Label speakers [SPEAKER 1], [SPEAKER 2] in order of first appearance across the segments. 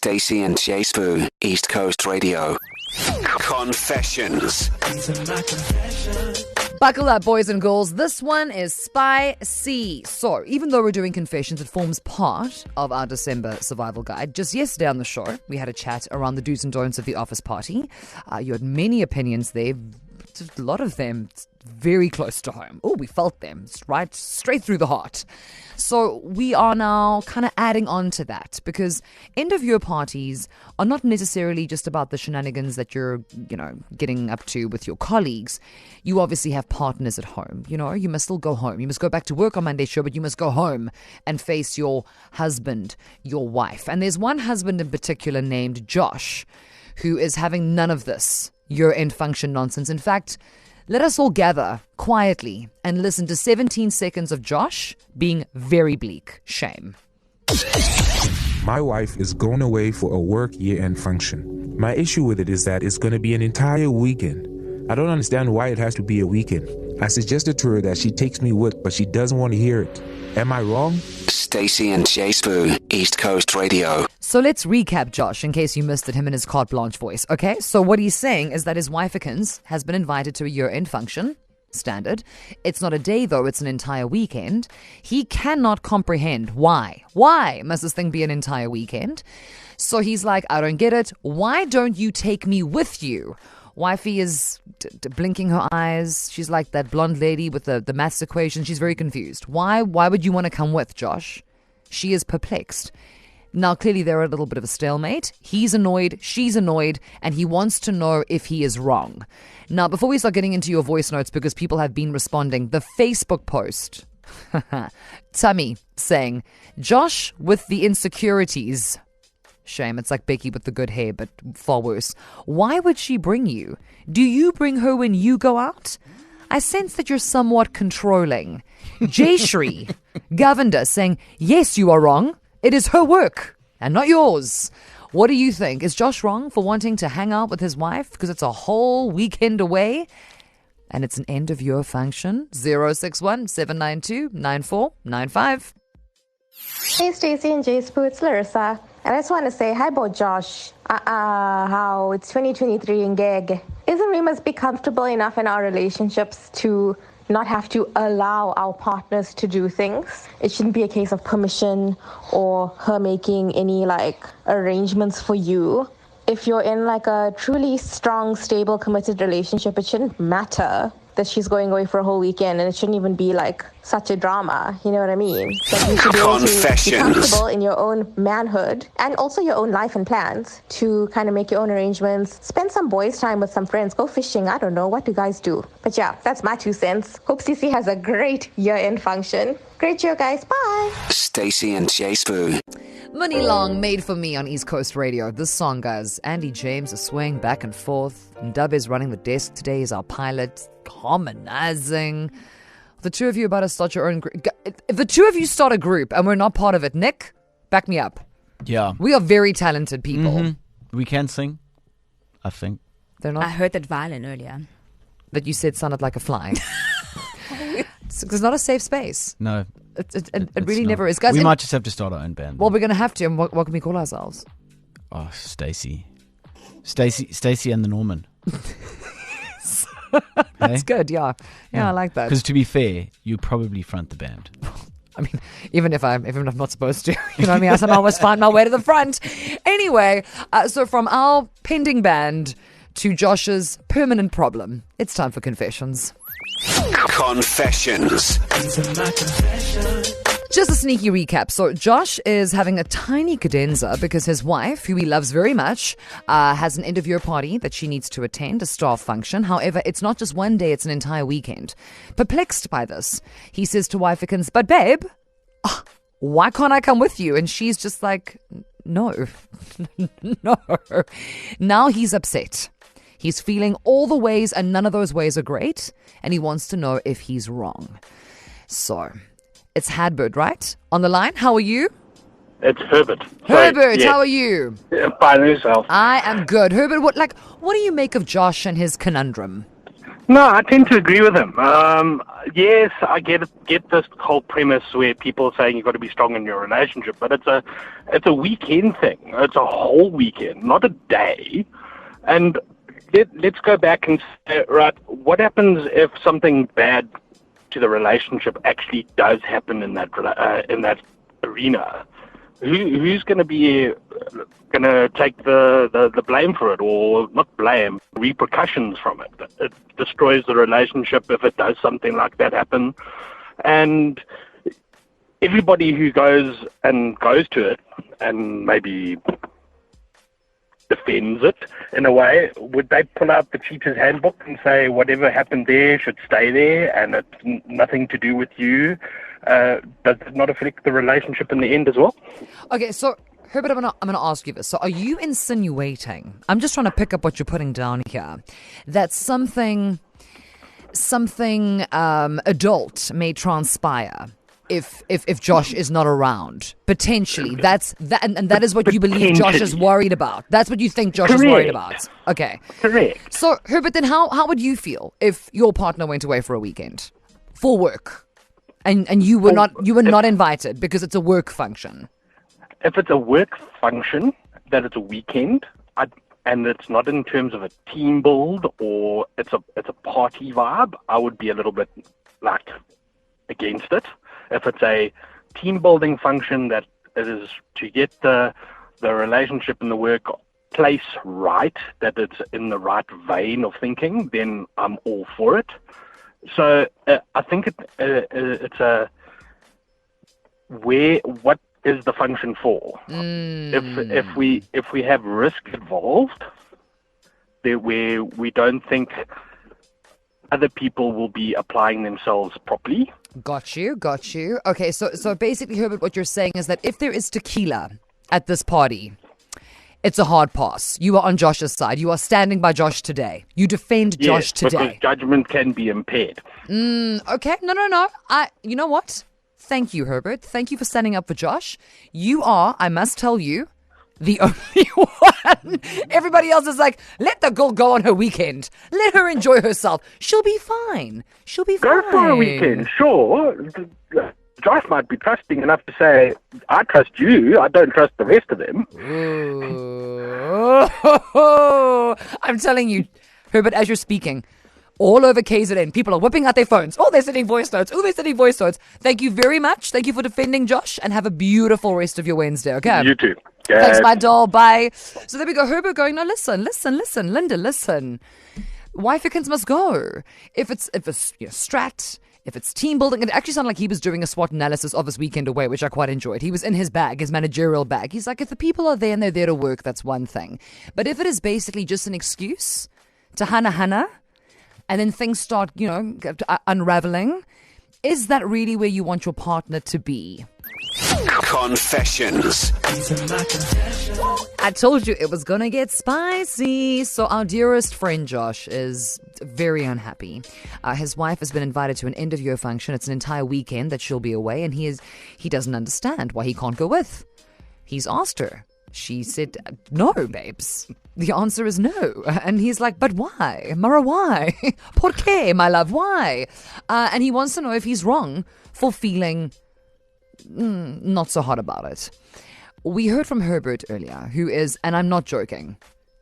[SPEAKER 1] Stacey and Jay Spoo, East Coast Radio. Confessions.
[SPEAKER 2] Buckle up, boys and girls. This one is spicy. So, even though we're doing confessions, it forms part of our December survival guide. Just yesterday on the show, we had a chat around the do's and don'ts of the office party. You had many opinions there. A lot of them very close to home. Oh, we felt them right straight through the heart. So we are now kind of adding on to that, because end of year parties are not necessarily just about the shenanigans that you're, getting up to with your colleagues. You obviously have partners at home. You must still go home. You must go back to work on Monday, sure, but you must go home and face your husband, your wife. And there's one husband in particular named Josh who is having none of this year-end function nonsense. In fact, let us all gather quietly and listen to 17 seconds of Josh being very bleak. Shame.
[SPEAKER 3] My wife is going away for a work year-end function. My issue with it is that it's going to be an entire weekend. I don't understand why it has to be a weekend. I suggested to her that she takes me with, but she doesn't want to hear it. Am I wrong?
[SPEAKER 1] Stacey and Jay Spoo, East Coast Radio.
[SPEAKER 2] So let's recap Josh, in case you missed it, him in his carte blanche voice. Okay, so what he's saying is that his wifeikins has been invited to a year-end function. Standard. It's not a day, though. It's an entire weekend. He cannot comprehend why. Why must this thing be an entire weekend? So he's like, I don't get it. Why don't you take me with you? Wifey is blinking her eyes. She's like that blonde lady with the maths equation. She's very confused. Why would you want to come with, Josh? She is perplexed. Now, clearly, they're a little bit of a stalemate. He's annoyed, she's annoyed, and he wants to know if he is wrong. Now, before we start getting into your voice notes, because people have been responding, the Facebook post, Tummy saying, Josh with the insecurities. Shame, it's like Becky with the good hair, but far worse. Why would she bring you? Do you bring her when you go out? I sense that you're somewhat controlling. Jayshri Govender saying, yes, you are wrong. It is her work and not yours. What do you think? Is Josh wrong for wanting to hang out with his wife because it's a whole weekend away and it's an end of year function? 061 792 9495.
[SPEAKER 4] Hey Stacey and Jay Spoo, it's Larissa. And I just want to say, hi about Josh. How it's 2023 and gag. Isn't we must be comfortable enough in our relationships to not have to allow our partners to do things. It shouldn't be a case of permission or her making any arrangements for you. If you're in a truly strong, stable, committed relationship, it shouldn't matter that she's going away for a whole weekend, and it shouldn't even be such a drama. You know what I mean? That you should be able to be comfortable in your own manhood and also your own life and plans to kind of make your own arrangements. Spend some boys' time with some friends. Go fishing. I don't know. What do guys do? But yeah, that's my 2 cents. Hope CC has a great year-end function. Great year, guys. Bye.
[SPEAKER 1] Stacey and Jay Spoo.
[SPEAKER 2] Money Long, Made for Me on East Coast Radio. This song, guys, Andy James is swaying back and forth. Dub is running the desk today. He's our pilot, harmonizing. The two of you about to start your own group. If the two of you start a group and we're not part of it, Nick, back me up.
[SPEAKER 5] Yeah.
[SPEAKER 2] We are very talented people.
[SPEAKER 5] Mm-hmm. We can sing, I think.
[SPEAKER 2] They're not.
[SPEAKER 6] I heard that violin earlier.
[SPEAKER 2] That you said sounded like a fly. It's not a safe space.
[SPEAKER 5] No.
[SPEAKER 2] It really not. Never is. Guys,
[SPEAKER 5] we might just have to start our own band.
[SPEAKER 2] Well, we're going to have to. And what can we call ourselves?
[SPEAKER 5] Oh, Stacey and the Norman.
[SPEAKER 2] That's good, yeah. I like that.
[SPEAKER 5] Because to be fair, you probably front the band.
[SPEAKER 2] I mean, even if I'm not supposed to, you know what I mean? I somehow always find my way to the front. Anyway, so from our pending band to Josh's permanent problem, it's time for confessions.
[SPEAKER 1] Confessions.
[SPEAKER 2] Just a sneaky recap. So Josh is having a tiny cadenza because his wife, who he loves very much, has an end of year party that she needs to attend, a staff function. However, it's not just one day, it's an entire weekend. Perplexed by this, he says to wifeikins, but babe, why can't I come with you? And she's just like, no, no. Now he's upset. He's feeling all the ways and none of those ways are great. And he wants to know if he's wrong. So it's Hadbird, right? On the line, how are you?
[SPEAKER 7] It's Herbert.
[SPEAKER 2] Herbert, how are you?
[SPEAKER 7] By yourself.
[SPEAKER 2] I am good. Herbert, what do you make of Josh and his conundrum?
[SPEAKER 6] No, I tend to agree with him. Yes, I get this whole premise where people are saying you've got to be strong in your relationship, but it's a weekend thing. It's a whole weekend, not a day. And let's go back and say, right, what happens if something bad to the relationship actually does happen in that arena? Who's going to be going to take the blame for it, or not blame, repercussions from it? It destroys the relationship if it does something like that happen. And everybody who goes to it and maybe defends it in a way, would they pull out the cheater's handbook and say whatever happened there should stay there and it's nothing to do with you? Does it not affect the relationship in the end as well?
[SPEAKER 2] Okay, so Herbert, I'm gonna ask you this. So are you insinuating, I'm just trying to pick up what you're putting down here, that something adult may transpire if Josh is not around, potentially? That's that, and that is what you believe Josh is worried about. That's what you think Josh is worried about. Okay.
[SPEAKER 6] Correct.
[SPEAKER 2] So Herbert, then how would you feel if your partner went away for a weekend for work, and you were not invited because it's a work function?
[SPEAKER 6] If it's a work function, that it's a weekend, and it's not in terms of a team build or it's a party vibe, I would be a little bit like against it. If it's a team building function that it is to get the relationship in the workplace right, that it's in the right vein of thinking, then I'm all for it. So I think it's a what is the function for? If we have risk involved, there where we don't think other people will be applying themselves properly.
[SPEAKER 2] Got you. Okay, so basically, Herbert, what you're saying is that if there is tequila at this party, it's a hard pass. You are on Josh's side. You are standing by Josh today. You defend Josh today.
[SPEAKER 6] Because judgment can be impaired.
[SPEAKER 2] Okay, no. You know what? Thank you, Herbert. Thank you for standing up for Josh. You are, I must tell you, the only one. Everybody else is like, let the girl go on her weekend. Let her enjoy herself. She'll be fine.
[SPEAKER 6] Go for a weekend, sure. Josh might be trusting enough to say, I trust you, I don't trust the rest of them.
[SPEAKER 2] Ooh. I'm telling you, Herbert, as you're speaking, all over KZN, people are whipping out their phones. Oh, they're sending voice notes. Thank you very much. Thank you for defending Josh, and have a beautiful rest of your Wednesday, okay?
[SPEAKER 6] You too.
[SPEAKER 2] Thanks, my doll. Bye. So there we go. Herbert going, no, listen. Linda, listen. Wifeikins must go. If it's strat, if it's team building, it actually sounded like he was doing a SWOT analysis of his weekend away, which I quite enjoyed. He was in his bag, his managerial bag. He's like, if the people are there and they're there to work, that's one thing. But if it is basically just an excuse to hana, and then things start, unraveling, is that really where you want your partner to be?
[SPEAKER 1] Confessions.
[SPEAKER 2] I told you it was going to get spicy. So our dearest friend Josh is very unhappy. His wife has been invited to an end-of-year function. It's an entire weekend that she'll be away, and he doesn't understand why he can't go with. He's asked her. She said, no, babes. The answer is no. And he's like, but why? Mara, why? Por qué, my love, why? And he wants to know if he's wrong for feeling not so hot about it. We heard from Herbert earlier, who is, and I'm not joking,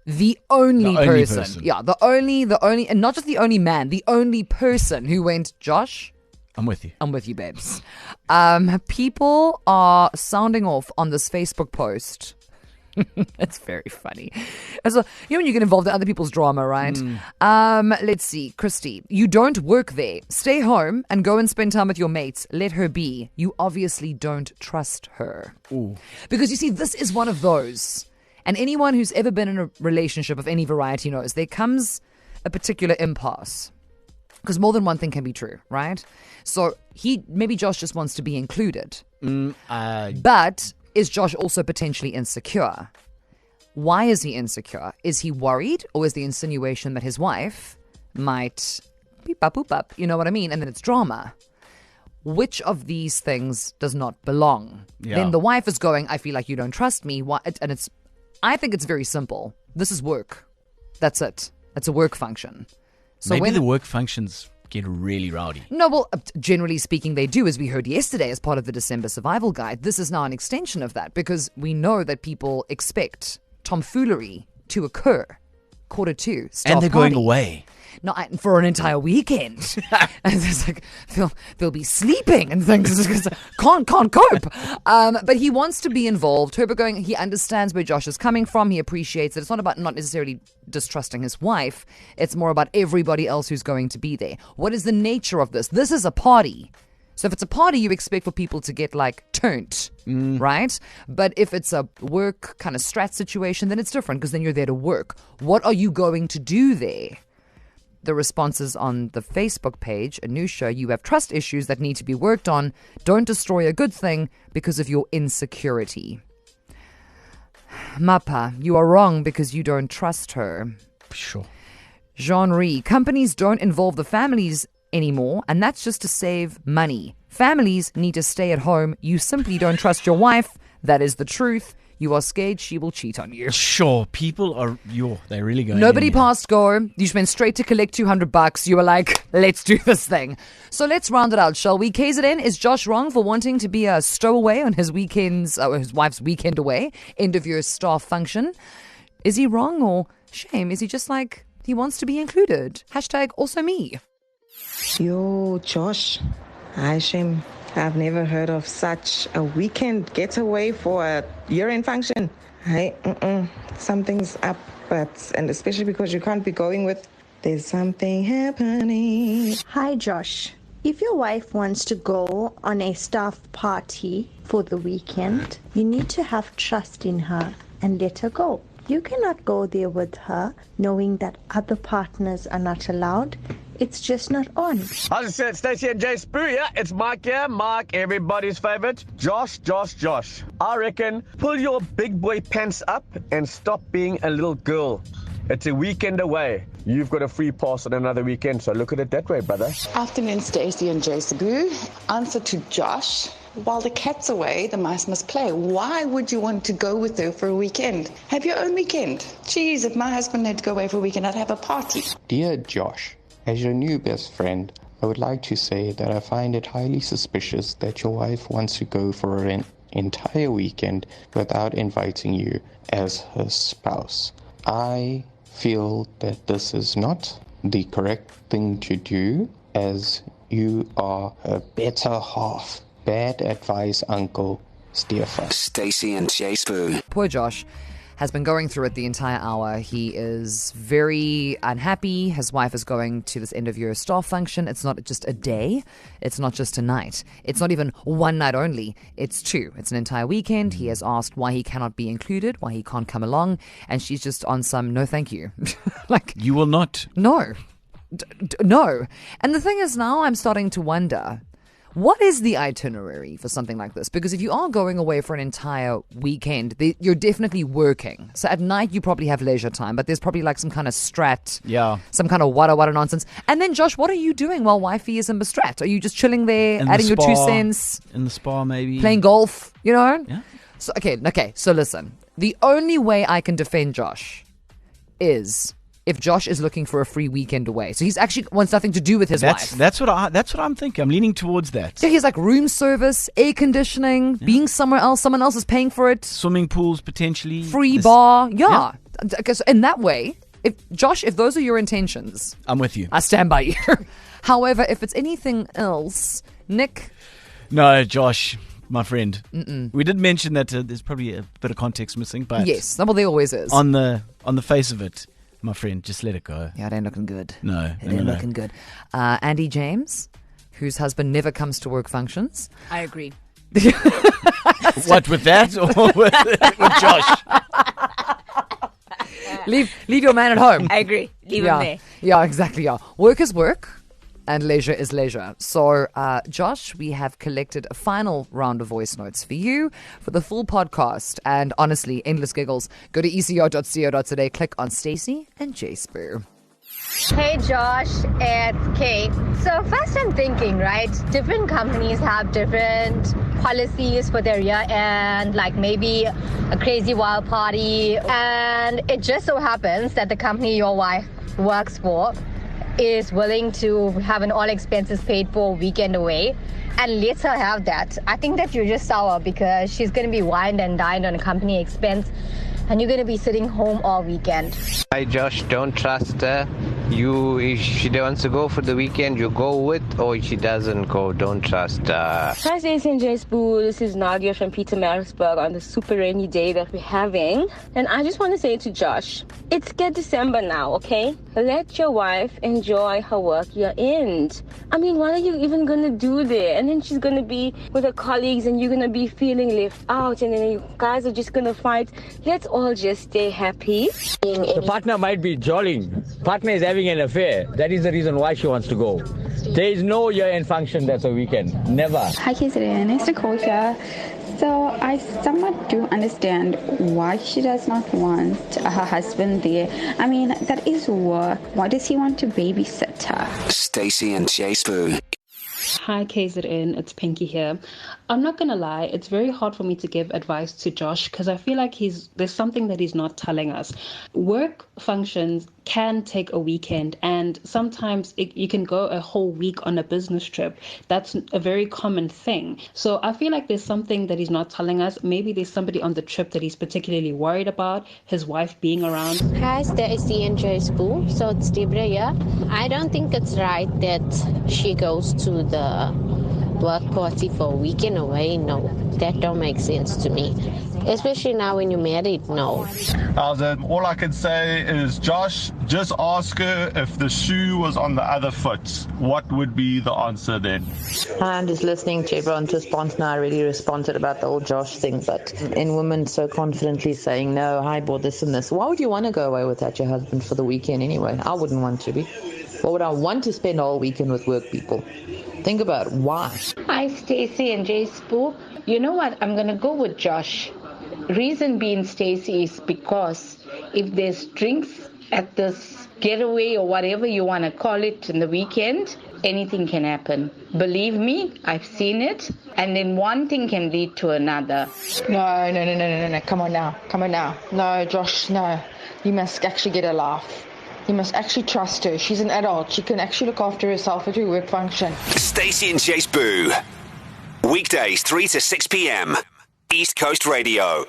[SPEAKER 2] the only person. Yeah, the only, and not just the only man, the only person who went, Josh,
[SPEAKER 5] I'm with you,
[SPEAKER 2] babes. People are sounding off on this Facebook post. It's very funny. So, when you get involved in other people's drama, right? Let's see. Christy, you don't work there. Stay home and go and spend time with your mates. Let her be. You obviously don't trust her.
[SPEAKER 5] Ooh.
[SPEAKER 2] Because you see, this is one of those. And anyone who's ever been in a relationship of any variety knows there comes a particular impasse. Because more than one thing can be true, right? So maybe Josh just wants to be included. But is Josh also potentially insecure? Why is he insecure? Is he worried, or is the insinuation that his wife might beep up, boop up, you know what I mean? And then it's drama. Which of these things does not belong?
[SPEAKER 5] Yeah.
[SPEAKER 2] Then the wife is going, I feel like you don't trust me. I think it's very simple. This is work. That's it. It's a work function. So
[SPEAKER 5] Maybe the work functions get really rowdy.
[SPEAKER 2] No, well, generally speaking, they do, as we heard yesterday as part of the December Survival Guide. This is now an extension of that because we know that people expect tomfoolery to occur. 1:45, staff
[SPEAKER 5] And they're
[SPEAKER 2] party.
[SPEAKER 5] going away.
[SPEAKER 2] No, for an entire weekend. And it's like, they'll be sleeping and things. Can't cope. But he wants to be involved. Herbert he understands where Josh is coming from. He appreciates it. It's not about not necessarily distrusting his wife. It's more about everybody else who's going to be there. What is the nature of this? This is a party. So if it's a party, you expect for people to get turned, right? But if it's a work kind of strat situation, then it's different because then you're there to work. What are you going to do there? The responses on the Facebook page, Anusha, you have trust issues that need to be worked on. Don't destroy a good thing because of your insecurity. Mapa, you are wrong because you don't trust her.
[SPEAKER 5] Sure.
[SPEAKER 2] Jean-Rie, companies don't involve the families anymore, and that's just to save money. Families need to stay at home. You simply don't trust your wife. That is the truth. You are scared she will cheat on you.
[SPEAKER 5] Sure, people are, they're really going
[SPEAKER 2] Nobody
[SPEAKER 5] in there.
[SPEAKER 2] passed go. You went straight to collect $200. You were like, let's do this thing. So let's round it out, shall we? KZN, is Josh wrong for wanting to be a stowaway on his weekends, his wife's weekend away, end of year staff function? Is he wrong or shame? Is he just like, he wants to be included? Hashtag also me.
[SPEAKER 7] Yo, Josh. Hi, Shim. I've never heard of such a weekend getaway for a year-end function. Something's up, and especially because you can't be going with, there's something happening.
[SPEAKER 8] Hi, Josh. If your wife wants to go on a staff party for the weekend, you need to have trust in her and let her go. You cannot go there with her knowing that other partners are not allowed. It's just not on.
[SPEAKER 9] I just said Stacey and Jay Spoo, yeah, it's Mike here. Mike, everybody's favorite. Josh. I reckon pull your big boy pants up and stop being a little girl. It's a weekend away. You've got a free pass on another weekend, so look at it that way, brother.
[SPEAKER 10] Afternoon, Stacey and Jay Spoo. Answer to Josh. While the cat's away, the mice must play. Why would you want to go with her for a weekend? Have your own weekend. Jeez, if my husband had to go away for a weekend, I'd have a party.
[SPEAKER 11] Dear Josh, as your new best friend, I would like to say that I find it highly suspicious that your wife wants to go for an entire weekend without inviting you as her spouse. I feel that this is not the correct thing to do, as you are a better half. Bad advice, Uncle Stefan.
[SPEAKER 1] Stacey and Jay Spoo.
[SPEAKER 2] Poor Josh has been going through it the entire hour. He is very unhappy. His wife is going to this end of year staff function. It's not just a day. It's not just a night. It's not even one night only. It's two. It's an entire weekend. He has asked why he cannot be included, why he can't come along. And she's just on some, no thank you.
[SPEAKER 5] You will not.
[SPEAKER 2] No. No. And the thing is, now I'm starting to wonder, what is the itinerary for something like this? Because if you are going away for an entire weekend, you're definitely working. So at night, you probably have leisure time, but there's probably some kind of strat, some kind of wada nonsense. And then, Josh, what are you doing while wifey is in the strat? Are you just chilling there, adding your 2 cents?
[SPEAKER 5] In the spa, maybe.
[SPEAKER 2] Playing golf, Yeah. So, okay, so listen. The only way I can defend Josh is if Josh is looking for a free weekend away. So he's actually wants nothing to do with his wife.
[SPEAKER 5] That's what I'm thinking. I'm leaning towards that.
[SPEAKER 2] So he's like room service, air conditioning, being somewhere else. Someone else is paying for it.
[SPEAKER 5] Swimming pools, potentially.
[SPEAKER 2] Free bar. Yeah. Because in that way, if those are your intentions,
[SPEAKER 5] I'm with you.
[SPEAKER 2] I stand by you. However, if it's anything else, Nick.
[SPEAKER 5] No, Josh, my friend. We did mention that there's probably a bit of context missing, but
[SPEAKER 2] yes, well, there always is.
[SPEAKER 5] On the face of it, my friend, just let it go.
[SPEAKER 2] Yeah, it ain't looking good.
[SPEAKER 5] No,
[SPEAKER 2] it ain't looking good. Andy James, whose husband never comes to work functions.
[SPEAKER 12] I agree.
[SPEAKER 5] What, with that or with Josh?
[SPEAKER 2] Leave your man at home.
[SPEAKER 12] I agree. Leave him there.
[SPEAKER 2] Yeah, exactly. Yeah, work is work. And leisure is leisure. So, Josh, we have collected a final round of voice notes for you for the full podcast. And honestly, endless giggles. Go to ecr.co.za, click on Stacey and Jay Spoo.
[SPEAKER 4] Hey Josh, it's Kate. So first I'm thinking, right, different companies have different policies for their year end, like maybe a crazy wild party. And it just so happens that the company your wife works for
[SPEAKER 12] is willing to have an all expenses paid for weekend away, and let her have that. I think that you're just sour because she's going to be wined and dined on a company expense, and you're going to be sitting home all weekend.
[SPEAKER 13] Hi Josh, don't trust her. If she wants to go for the weekend, you go with, or if she doesn't go, don't trust her.
[SPEAKER 14] Hi Stacey and Jay Spoo, this is Nadia from Pietermaritzburg on the super rainy day that we're having. And I just want to say to Josh, it's get December now, okay? Let your wife enjoy her work year end. I mean, what are you even going to do there? And then she's going to be with her colleagues and you're going to be feeling left out, and then you guys are just going to fight. Let's all just stay happy.
[SPEAKER 15] The partner might be jollying. Partner is having an affair. That is the reason why she wants to go. There is no year-end function that's a weekend. Never.
[SPEAKER 16] Hi, KZN. Nice to call here. So I somewhat do understand why she does not want her husband there. I mean, that is work. Why does he want to babysit her?
[SPEAKER 1] Stacey and Jay Spoo.
[SPEAKER 17] Hi KZN, it's Pinky here. I'm not going to lie, it's very hard for me to give advice to Josh because I feel like there's something that he's not telling us. Work functions can take a weekend, and sometimes you can go a whole week on a business trip. That's a very common thing. So I feel like there's something that he's not telling us. Maybe there's somebody on the trip that he's particularly worried about, his wife being around.
[SPEAKER 18] Hi, Stacey and Jay Spoo. So it's Debra here. I don't think it's right that she goes to the work party for a weekend away. No, that don't make sense to me. Especially now when you're married, no.
[SPEAKER 19] All I can say is, Josh, just ask her if the shoe was on the other foot. What would be the answer then?
[SPEAKER 20] Hi, I'm just listening to everyone's response and I already responded about the old Josh thing, but in women so confidently saying, no, I bought this and this. Why would you want to go away without your husband for the weekend anyway? I wouldn't want to be. Why would I want to spend all weekend with work people? Think about why.
[SPEAKER 21] Hi, Stacey and Jay Spoo. You know what? I'm going to go with Josh. Reason being, Stacey, is because if there's drinks at this getaway or whatever you want to call it in the weekend, anything can happen. Believe me, I've seen it. And then one thing can lead to another.
[SPEAKER 7] No. Come on now. No, Josh, no. You must actually get a laugh. You must actually trust her. She's an adult. She can actually look after herself at her work function.
[SPEAKER 1] Stacey and Jay Spoo. Weekdays 3 to 6 p.m. East Coast Radio.